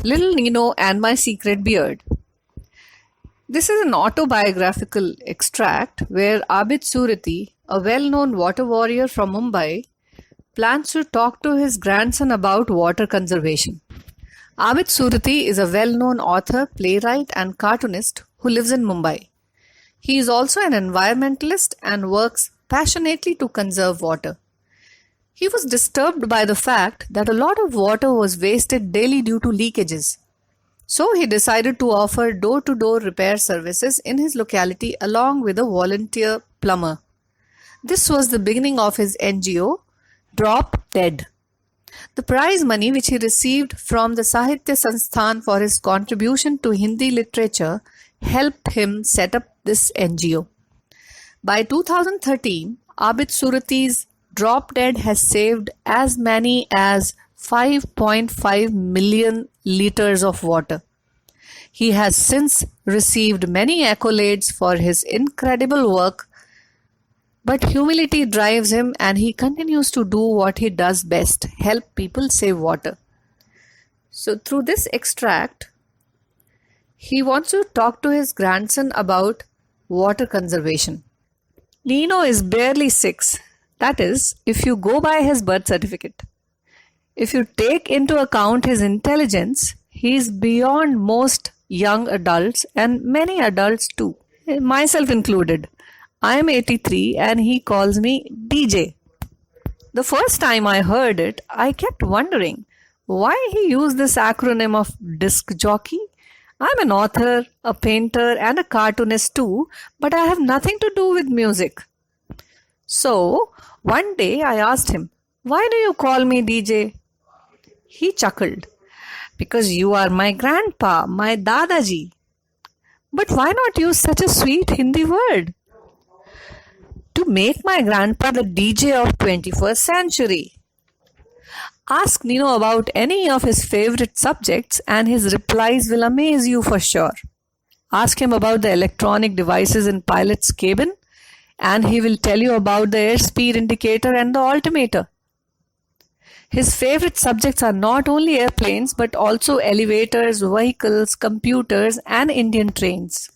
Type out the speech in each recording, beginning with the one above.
Little Nino and My Secret Beard. This is an autobiographical extract where Abid Surati, a well known water warrior from Mumbai, plans to talk to his grandson about water conservation. Abid Surati is a well known author, playwright, and cartoonist who lives in Mumbai. He is also an environmentalist and works passionately to conserve water. He was disturbed by the fact that a lot of water was wasted daily due to leakages. So he decided to offer door to door repair services in his locality along with a volunteer plumber. This was the beginning of his NGO, Drop Dead. The prize money which he received from the Sahitya Sansthan for his contribution to Hindi literature helped him set up this NGO. By 2013, Abid Surati's Drop Dead has saved as many as 5.5 million liters of water. He has since received many accolades for his incredible work, but humility drives him and he continues to do what he does best, help people save water. So through this extract, he wants to talk to his grandson about water conservation. Nino is barely 6. That is, if you go by his birth certificate. If you take into account his intelligence, he is beyond most young adults and many adults too, myself included. I am 83 and he calls me DJ. The first time I heard it, I kept wondering why he used this acronym of disc jockey. I'm an author, a painter, and a cartoonist too, but I have nothing to do with music. So, one day I asked him, "Why do you call me DJ?" He chuckled, "Because you are my grandpa, my Dadaji." But why not use such a sweet Hindi word? To make my grandpa the DJ of 21st century. Ask Nino about any of his favorite subjects and his replies will amaze you for sure. Ask him about the electronic devices in pilot's cabin and he will tell you about the airspeed indicator and the altimeter. His favorite subjects are not only airplanes but also elevators, vehicles, computers and Indian trains.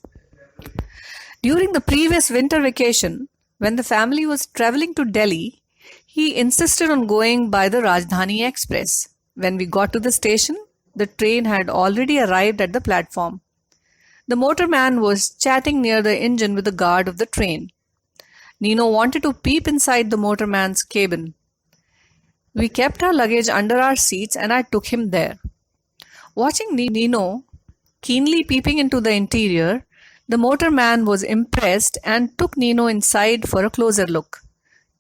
During the previous winter vacation, when the family was traveling to Delhi, he insisted on going by the Rajdhani Express. When we got to the station, the train had already arrived at the platform. The motorman was chatting near the engine with the guard of the train. Nino wanted to peep inside the motorman's cabin. We kept our luggage under our seats and I took him there. Watching Nino keenly peeping into the interior, the motorman was impressed and took Nino inside for a closer look.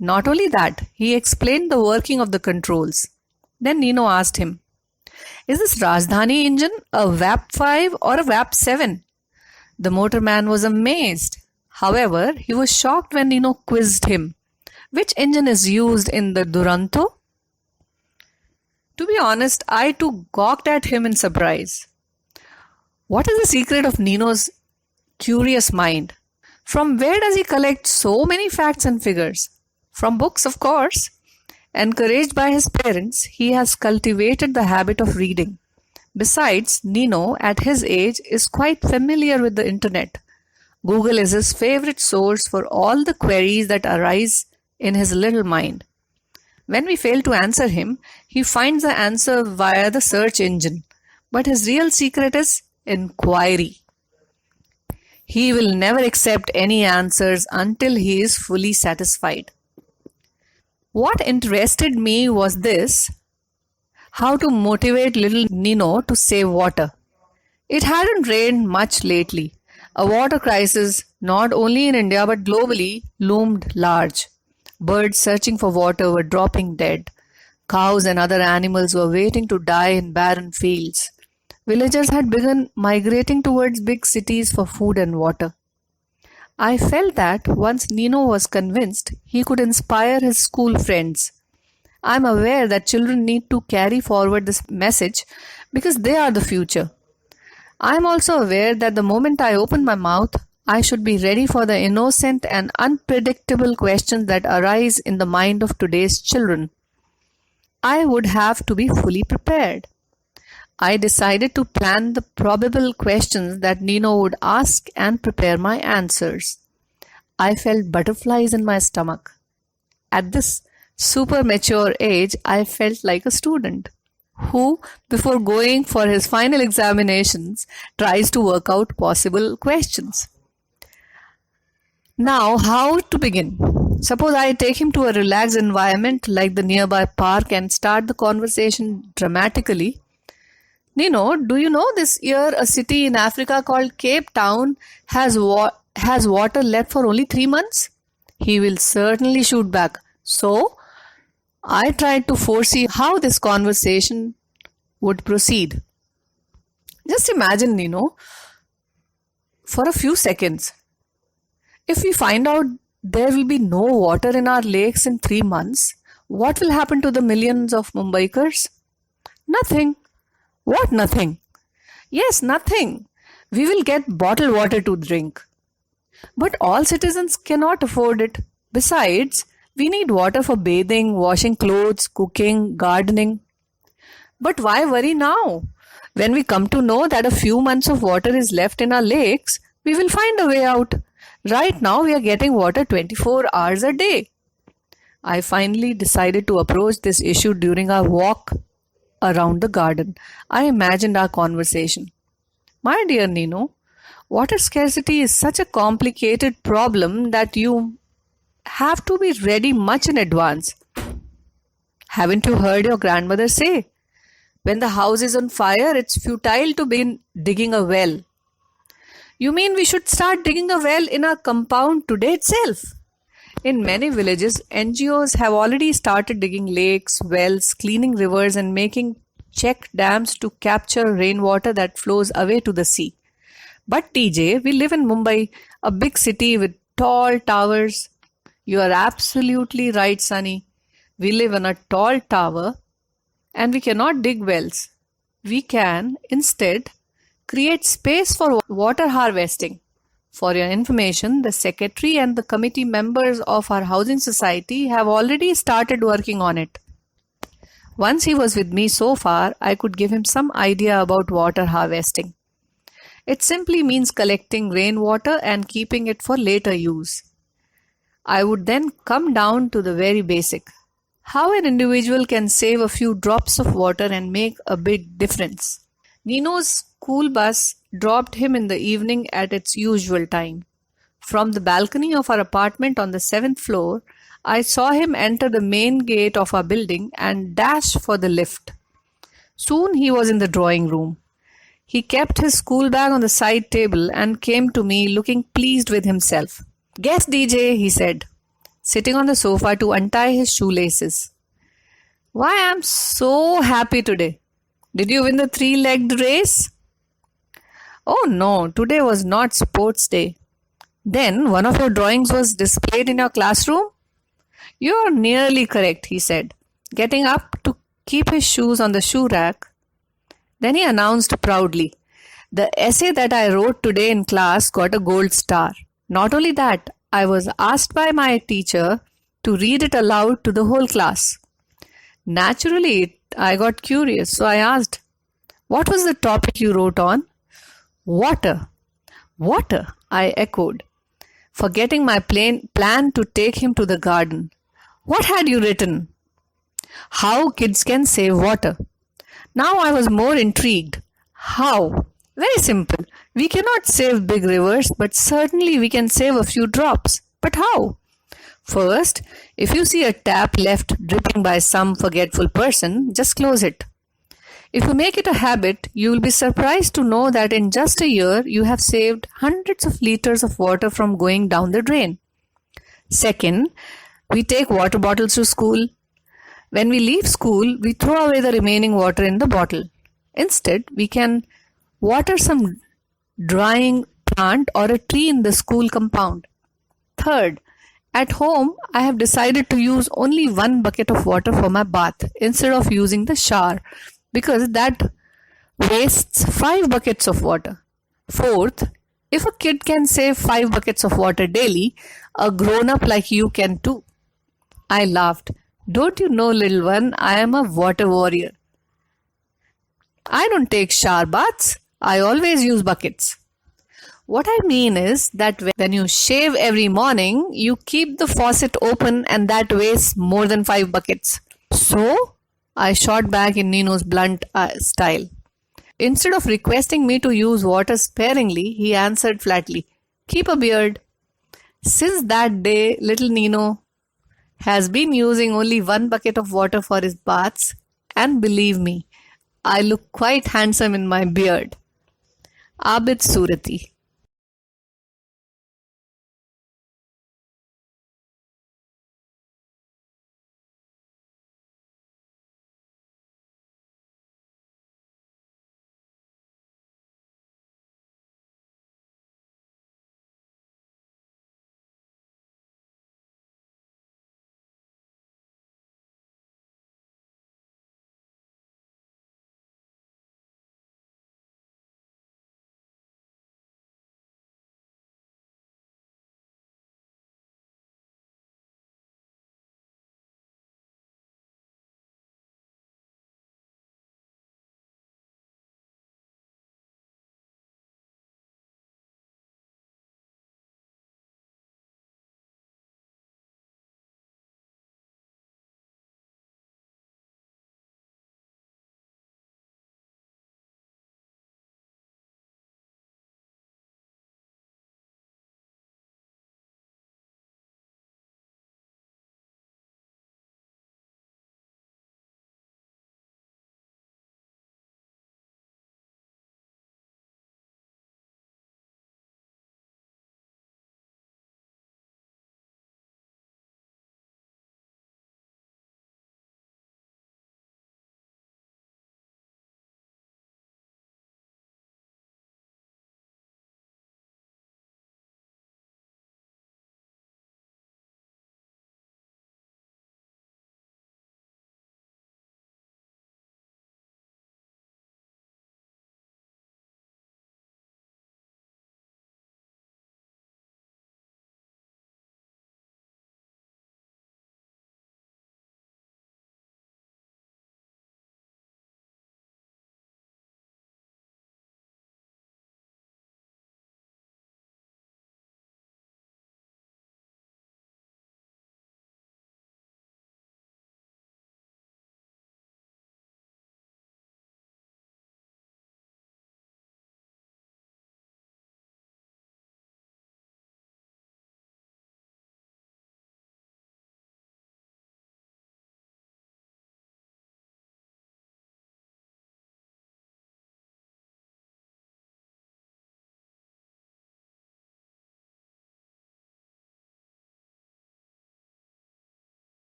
Not only that, he explained the working of the controls. Then Nino asked him, "Is this Rajdhani engine a VAP5 or a VAP7? The motorman was amazed. However, he was shocked when Nino quizzed him. Which engine is used in the Duranto? To be honest, I too gawked at him in surprise. What is the secret of Nino's curious mind? From where does he collect so many facts and figures? From books, of course. Encouraged by his parents, he has cultivated the habit of reading. Besides, Nino, at his age, is quite familiar with the internet. Google is his favorite source for all the queries that arise in his little mind. When we fail to answer him, he finds the answer via the search engine. But his real secret is inquiry. He will never accept any answers until he is fully satisfied. What interested me was this: how to motivate little Nino to save water. It hadn't rained much lately. A water crisis, not only in India but globally, loomed large. Birds searching for water were dropping dead. Cows and other animals were waiting to die in barren fields. Villagers had begun migrating towards big cities for food and water. I felt that once Nino was convinced, he could inspire his school friends. I am aware that children need to carry forward this message because they are the future. I am also aware that the moment I open my mouth, I should be ready for the innocent and unpredictable questions that arise in the mind of today's children. I would have to be fully prepared. I decided to plan the probable questions that Nino would ask and prepare my answers. I felt butterflies in my stomach. At this super mature age, I felt like a student who, before going for his final examinations, tries to work out possible questions. Now, how to begin? Suppose I take him to a relaxed environment like the nearby park and start the conversation dramatically. Nino, do you know this year a city in Africa called Cape Town has water left for only 3 months? He will certainly shoot back. So, I tried to foresee how this conversation would proceed. Just imagine, Nino, for a few seconds. If we find out there will be no water in our lakes in 3 months, what will happen to the millions of Mumbaikars? Nothing. What nothing? Yes, nothing. We will get bottled water to drink. But all citizens cannot afford it. Besides, we need water for bathing, washing clothes, cooking, gardening. But why worry now? When we come to know that a few months of water is left in our lakes, we will find a way out. Right now, we are getting water 24 hours a day. I finally decided to approach this issue during our walk around the garden. I imagined our conversation. My dear Nino, water scarcity is such a complicated problem that you have to be ready much in advance. Haven't you heard your grandmother say? When the house is on fire, it's futile to begin digging a well. You mean we should start digging a well in our compound today itself? In many villages, NGOs have already started digging lakes, wells, cleaning rivers, and making check dams to capture rainwater that flows away to the sea. But TJ, we live in Mumbai, a big city with tall towers. You are absolutely right, Sunny. We live on a tall tower and we cannot dig wells. We can instead create space for water harvesting. For your information, the secretary and the committee members of our housing society have already started working on it. Once he was with me so far, I could give him some idea about water harvesting. It simply means collecting rainwater and keeping it for later use. I would then come down to the very basic. How an individual can save a few drops of water and make a big difference. Nino's school bus dropped him in the evening at its usual time. From the balcony of our apartment on the 7th floor, I saw him enter the main gate of our building and dash for the lift. Soon he was in the drawing room. He kept his school bag on the side table and came to me looking pleased with himself. Guess, DJ, he said, sitting on the sofa to untie his shoelaces. Why, I'm so happy today. Did you win the three-legged race? Oh no, today was not sports day. Then one of your drawings was displayed in your classroom? You are nearly correct, he said, getting up to keep his shoes on the shoe rack. Then he announced proudly, the essay that I wrote today in class got a gold star. Not only that, I was asked by my teacher to read it aloud to the whole class. Naturally, I got curious, so I asked, what was the topic you wrote on? Water. Water, I echoed, forgetting my plan to take him to the garden. What had you written? How kids can save water. Now I was more intrigued. How? Very simple. We cannot save big rivers, but certainly we can save a few drops. But how? First, if you see a tap left dripping by some forgetful person, just close it. If you make it a habit, you will be surprised to know that in just a year, you have saved hundreds of liters of water from going down the drain. Second, we take water bottles to school. When we leave school, we throw away the remaining water in the bottle. Instead, we can water some drying plant or a tree in the school compound. Third, at home, I have decided to use only one bucket of water for my bath instead of using the shower because that wastes 5 buckets of water. Fourth, if a kid can save 5 buckets of water daily, a grown-up like you can too. I laughed. Don't you know, little one, I am a water warrior. I don't take shower baths. I always use buckets. What I mean is that when you shave every morning, you keep the faucet open and that wastes more than 5 buckets. So, I shot back in Nino's blunt style. Instead of requesting me to use water sparingly, he answered flatly, "Keep a beard." Since that day, little Nino has been using only 1 bucket of water for his baths, and believe me, I look quite handsome in my beard. Abid Surati.